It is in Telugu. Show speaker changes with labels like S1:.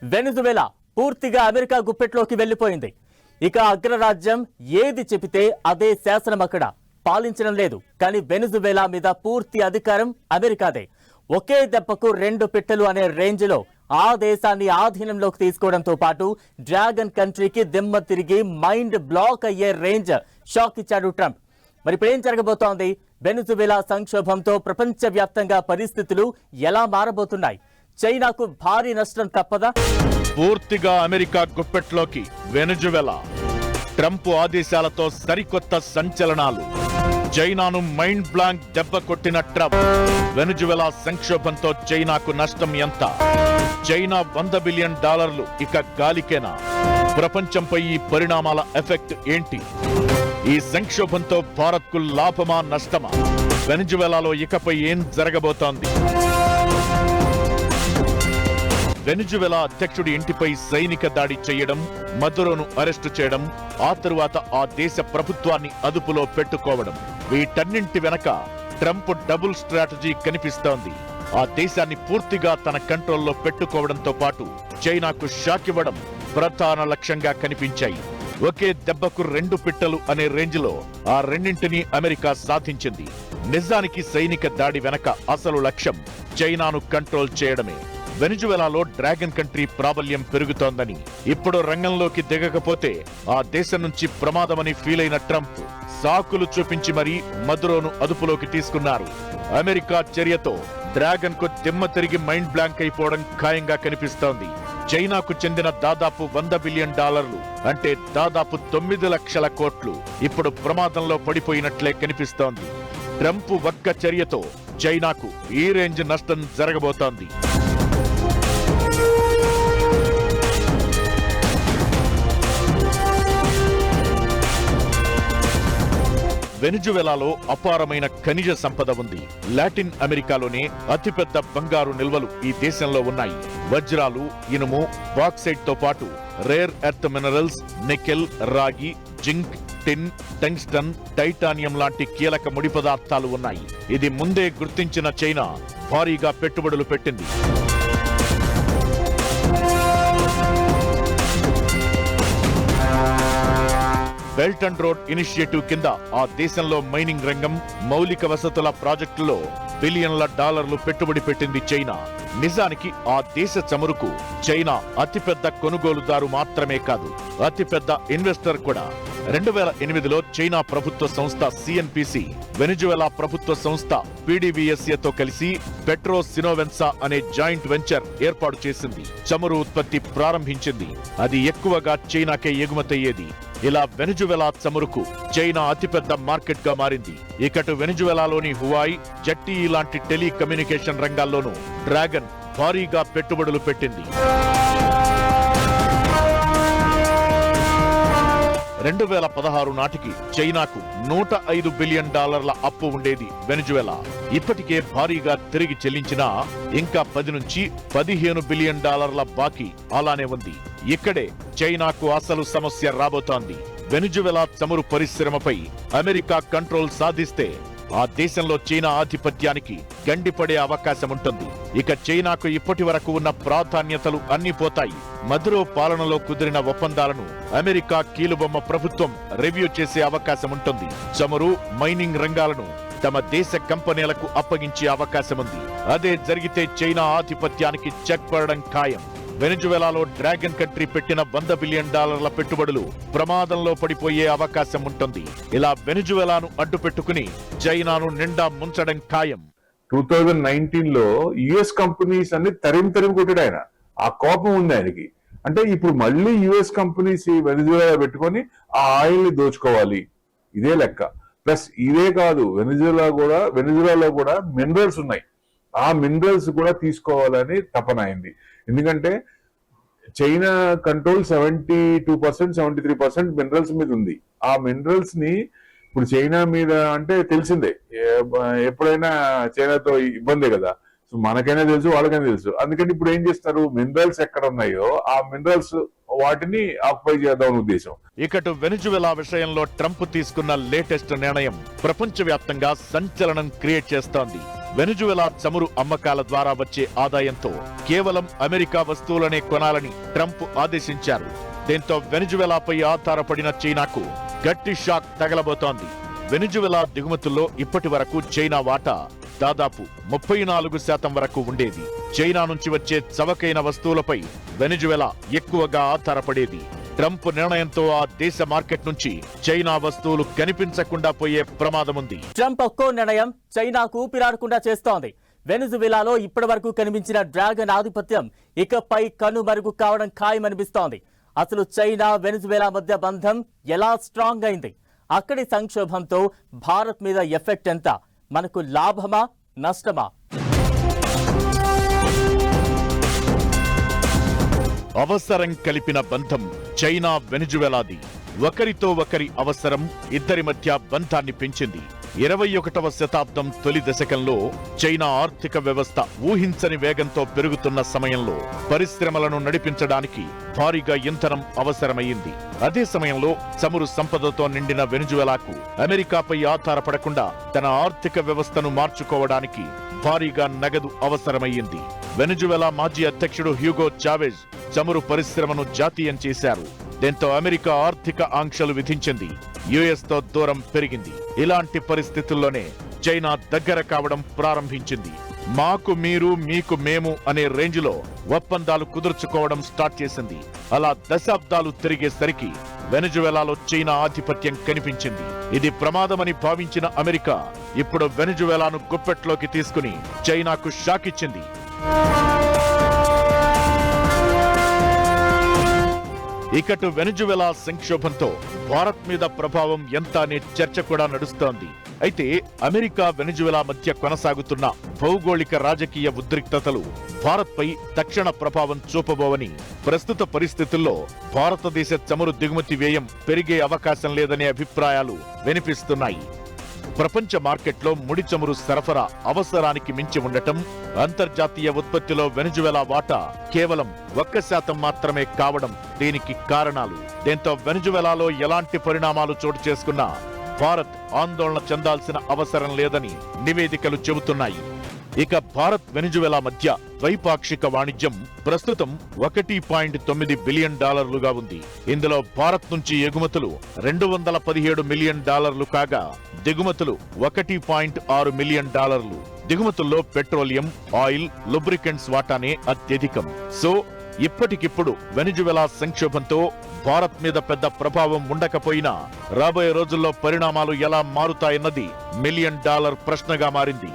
S1: వెనిజువేలా పూర్తిగా అమెరికా గుప్పెట్లోకి వెళ్లిపోయింది. ఇక అగ్రరాజ్యం ఏది చెబితే అదే శాసనం అక్కడ పాలించడం లేదు. కానీ వెనిజువేలా మీద పూర్తి అధికారం అమెరికాదే. ఒకే దెబ్బకు రెండు పిట్టలు అనే రేంజ్ లో ఆ దేశాన్ని ఆధీనంలోకి తీసుకోవడంతో పాటు డ్రాగన్ కంట్రీకి దిమ్మ తిరిగి మైండ్ బ్లాక్ అయ్యే రేంజ్ షాక్ ఇచ్చాడు ట్రంప్. మరి ఇప్పుడు ఏం జరగబోతోంది? వెనిజువేలా సంక్షోభంతో ప్రపంచవ్యాప్తంగా పరిస్థితులు ఎలా మారబోతున్నాయి? చైనాకు భారీ నష్టం తప్పదా?
S2: పూర్తిగా అమెరికా గుప్పెట్లోకి వెనిజువేలా. ట్రంప్ ఆదేశాలతో సరికొత్త సంచలనాలు. చైనాను మైండ్ బ్లాంక్ దెబ్బ కొట్టిన ట్రంప్. వెనిజువేలా సంక్షోభంతో చైనాకు నష్టం ఎంత? చైనా $100 బిలియన్ ఇక గాలికేనా? ప్రపంచంపై ఈ పరిణామాల ఎఫెక్ట్ ఏంటి? ఈ సంక్షోభంతో భారత్కు లాభమా నష్టమా? వెనిజువేలాలో ఇకపై ఏం జరగబోతోంది? వెనిజువేలా అధ్యక్షుడి ఇంటిపై సైనిక దాడి చేయడం, మదురోను అరెస్టు చేయడం, ఆ తరువాత ఆ దేశ ప్రభుత్వాన్ని అదుపులో పెట్టుకోవడం, వీటన్నింటి వెనక ట్రంప్ డబుల్ స్ట్రాటజీ కనిపిస్తోంది. ఆ దేశాన్ని పూర్తిగా తన కంట్రోల్లో పెట్టుకోవడంతో పాటు చైనాకు షాక్ ఇవ్వడం ప్రధాన లక్ష్యంగా కనిపించాయి. ఒకే దెబ్బకు రెండు పిట్టలు అనే రేంజ్లో ఆ రెండింటినీ అమెరికా సాధించింది. నిజానికి సైనిక దాడి వెనక అసలు లక్ష్యం చైనాను కంట్రోల్ చేయడమే. వెనిజువేలాలో డ్రాగన్ కంట్రీ ప్రాబల్యం పెరుగుతోందని, ఇప్పుడు రంగంలోకి దిగకపోతే ఆ దేశం నుంచి ప్రమాదమని ఫీల్ అయిన ట్రంప్ సాకులు చూపించి మరీ మదురోను అదుపులోకి తీసుకున్నారు. అమెరికా చర్యతో డ్రాగన్ కు దిమ్మ తిరిగి మైండ్ బ్లాంక్ అయిపోవడం ఖాయంగా కనిపిస్తోంది. చైనాకు చెందిన దాదాపు $100 బిలియన్, అంటే దాదాపు 9 లక్షల కోట్లు ఇప్పుడు ప్రమాదంలో పడిపోయినట్లే కనిపిస్తోంది. ట్రంప్ ఒక్క చర్యతో చైనాకు ఈ రేంజ్ నష్టం జరగబోతోంది. వెనిజువేలాలో అపారమైన ఖనిజ సంపద ఉంది. లాటిన్ అమెరికాలోనే అతిపెద్ద బంగారు నిల్వలు ఈ దేశంలో ఉన్నాయి. వజ్రాలు, ఇనుము, బాక్సైట్ తో పాటు రేర్ ఎర్త్ మినరల్స్, నికెల్, రాగి, జింక్, టిన్, టంగ్స్టన్, టైటానియం లాంటి కీలక ముడి పదార్థాలు ఉన్నాయి. ఇది ముందే గుర్తించిన చైనా భారీగా పెట్టుబడులు పెట్టింది. బెల్ట్ అండ్ రోడ్ ఇనిషియేటివ్ కింద ఆ దేశంలో మైనింగ్ రంగం, మౌలిక వసతుల ప్రాజెక్టులో $బిలియన్ల పెట్టుబడి పెట్టింది చైనా. నిజానికి ఆ దేశ చమురుకు చైనా అతిపెద్ద కొనుగోలుదారు మాత్రమే కాదు, అతిపెద్ద ఇన్వెస్టర్ కూడా. 2008లో చైనా ప్రభుత్వ సంస్థ సిఎన్పిసి వెనిజువేలా ప్రభుత్వ సంస్థ పిడివిఎస్ఏతో కలిసి పెట్రో సినోవెన్సా అనే జాయింట్ వెంచర్ ఏర్పాటు చేసింది. చమురు ఉత్పత్తి ప్రారంభించింది. అది ఎక్కువగా చైనాకే ఎగుమతయ్యేది. ఇలా వెనిజువేలా చమురుకు చైనా అతిపెద్ద మార్కెట్ గా మారింది. ఇకటు వెనిజువేలాలోని హువాయి, జట్టి లాంటి టెలికమ్యూనికేషన్ రంగాల్లోనూ డ్రాగన్ భారీగా పెట్టుబడులు పెట్టింది. 2016 నాటికి చైనాకు $105 బిలియన్ అప్పు ఉండేది వెనిజువేలా. ఇప్పటికే భారీగా తిరిగి చెల్లించినా ఇంకా 10 నుంచి 15 బిలియన్ బాకీ అలానే ఉంది. ఇక్కడే చైనాకు అసలు సమస్య రాబోతోంది. వెనిజువేలా చమురు పరిశ్రమపై అమెరికా కంట్రోల్ సాధిస్తే ఆ దేశంలో చైనా ఆధిపత్యానికి గండిపడే అవకాశం ఉంటుంది. ఇక చైనాకు ఇప్పటి వరకు ఉన్న ప్రాధాన్యతలు అన్ని పోతాయి. మదురో పాలనలో కుదిరిన ఒప్పందాలను అమెరికా కీలుబొమ్మ ప్రభుత్వం రివ్యూ చేసే అవకాశం ఉంటుంది. చమురు, మైనింగ్ రంగాలను తమ దేశ కంపెనీలకు అప్పగించే అవకాశం ఉంది. అదే జరిగితే చైనా ఆధిపత్యానికి చెక్ పడడం ఖాయం. వెనిజువేలాలో డ్రాగన్ కంట్రీ పెట్టిన $100 బిలియన్ పెట్టుబడులు ప్రమాదంలో పడిపోయే అవకాశం ఉంటుంది. ఇలా వెనిజువేలాను అడ్డుపెట్టుకుని చైనాను నిండా ముంచడం ఖాయం.
S3: 2019లో యుఎస్ కంపెనీస్ అన్ని తరిమి కొట్టాడు ఆయన. ఆ కోపం ఉంది ఆయనకి. అంటే ఇప్పుడు మళ్ళీ యుఎస్ కంపెనీస్ వెనిజువేలా పెట్టుకొని ఆ ఆయిల్ ని దోచుకోవాలి, ఇదే లెక్క. ప్లస్ ఇదే కాదు, వెనిజువేలాలో కూడా మినరల్స్ ఉన్నాయి. ఆ మినరల్స్ కూడా తీసుకోవాలని తపన అయింది. ఎందుకంటే చైనా కంట్రోల్ 72%, 73% మినరల్స్ మీద ఉంది. ఆ మినరల్స్ ని ఇప్పుడు చైనా మీద అంటే తెలిసిందే, ఎప్పుడైనా చైనాతో ఇబ్బందే కదా. సో మనకైనా తెలుసు, వాళ్ళకైనా తెలుసు. అందుకని ఇప్పుడు ఏం చేస్తారు, మినరల్స్ ఎక్కడ ఉన్నాయో ఆ మినరల్స్ వాటిని ఆక్యుపై చేద్దాం ఉద్దేశం.
S2: ఇకటు వెనిజువేలా విషయంలో ట్రంప్ తీసుకున్న లేటెస్ట్ నిర్ణయం ప్రపంచవ్యాప్తంగా సంచలనం క్రియేట్ చేస్తోంది. వెనిజువెలా చమురు అమ్మకాల ద్వారా వచ్చే ఆదాయంతో కేవలం అమెరికా వస్తువులనే కొనాలని ట్రంప్ ఆదేశించారు. దీంతో వెనిజువెలాపై ఆధారపడిన చైనాకు గట్టి షాక్ తగలబోతోంది. వెనిజువెలా దిగుమతుల్లో ఇప్పటి వరకు చైనా వాటా దాదాపు 34% వరకు ఉండేది. చైనా నుంచి వచ్చే చవకైన వస్తువులపై వెనిజువెలా ఎక్కువగా ఆధారపడేది. ట్రంప్ నిర్ణయంతో ఆ దేశ మార్కెట్ నుంచి చైనా వస్తువులు కనిపించకుండా పోయే ప్రమాదముంది.
S1: ట్రంప్ ఒక్కో నిర్ణయం చైనాకు ఊపిరాడకుండా చేస్తోంది. వెనిజువెలాలో ఇప్పటి వరకు కనిపించిన డ్రాగన్ ఆధిపత్యం ఇకపై కనుమరుగు కావడం ఖాయమనిపిస్తోంది. అసలు చైనా వెనిజువెలా మధ్య బంధం ఎలా స్ట్రాంగ్ అయింది? అక్కడి సంక్షోభంతో భారత్ మీద ఎఫెక్ట్ ఎంత? మనకు లాభమా నష్టమా?
S2: అవసరం కలిపిన బంధం చైనా వెనిజువెలాది. ఒకరితో ఒకరి అవసరం ఇద్దరి మధ్య బంధాన్ని పెంచింది. 21వ శతాబ్దం తొలి దశకంలో చైనా ఆర్థిక వ్యవస్థ ఊహించని వేగంతో పెరుగుతున్న సమయంలో పరిశ్రమలను నడిపించడానికి భారీగా ఇంధనం అవసరమయ్యింది. అదే సమయంలో చమురు సంపదతో నిండిన వెనిజువెలాకు అమెరికాపై ఆధారపడకుండా తన ఆర్థిక వ్యవస్థను మార్చుకోవడానికి భారీగా నగదు అవసరమయ్యింది. వెనిజువెలా మాజీ అధ్యక్షుడు హ్యూగో చావెజ్ చమురు పరిశ్రమను జాతీయం చేశారు. దీంతో అమెరికా ఆర్థిక ఆంక్షలు విధించింది. యుఎస్ తో దూరం పెరిగింది. ఇలాంటి పరిస్థితుల్లోనే చైనా దగ్గర కావడం ప్రారంభించింది. మాకు మీరు మీకు మేము అనే రేంజ్లో ఒప్పందాలు కుదుర్చుకోవడం స్టార్ట్ చేసింది. అలా దశాబ్దాలు తిరిగేసరికి వెనిజువెలాలో చైనా ఆధిపత్యం కనిపించింది. ఇది ప్రమాదమని భావించిన అమెరికా ఇప్పుడు వెనిజువెలాను గుప్పెట్లోకి తీసుకుని చైనాకు షాక్ ఇచ్చింది. ఇకటు వెనిజువెలా సంక్షోభంతో భారత్ మీద ప్రభావం ఎంత అనే చర్చ కూడా నడుస్తోంది. అయితే అమెరికా వెనిజువెలా మధ్య కొనసాగుతున్న భౌగోళిక రాజకీయ ఉద్రిక్తతలు భారత్పై తక్షణ ప్రభావం చూపబోవని, ప్రస్తుత పరిస్థితుల్లో భారతదేశ చమురు దిగుమతి వ్యయం పెరిగే అవకాశం లేదనే అభిప్రాయాలు వినిపిస్తున్నాయి. ప్రపంచ మార్కెట్లో ముడి చమురు సరఫరా అవసరానికి మించి ఉండటం, అంతర్జాతీయ ఉత్పత్తిలో వెనిజువెలా వాటా కేవలం 1% మాత్రమే కావడం దీనికి కారణాలు. దీంతో వెనిజువెలాలో ఎలాంటి పరిణామాలు చోటు చేసుకున్నా భారత్ ఆందోళన చెందాల్సిన అవసరం లేదని నివేదికలు చెబుతున్నాయి. ఇక భారత్ వెనిజువెలా మధ్య ద్వైపాక్షిక వాణిజ్యం ప్రస్తుతం $1.9 బిలియన్ ఉంది. ఇందులో భారత్ నుంచి ఎగుమతులు $217 మిలియన్ కాగా దిగుమతులు $1.6 మిలియన్. దిగుమతుల్లో పెట్రోలియం, ఆయిల్, లూబ్రికెంట్స్ వాటానే అత్యధికం. సో ఇప్పటికిప్పుడు వెనిజువెలా సంక్షోభంతో భారత్ మీద పెద్ద ప్రభావం ఉండకపోయినా రాబోయే రోజుల్లో పరిణామాలు ఎలా మారుతాయన్నది $1 మిలియన్ ప్రశ్నగా మారింది.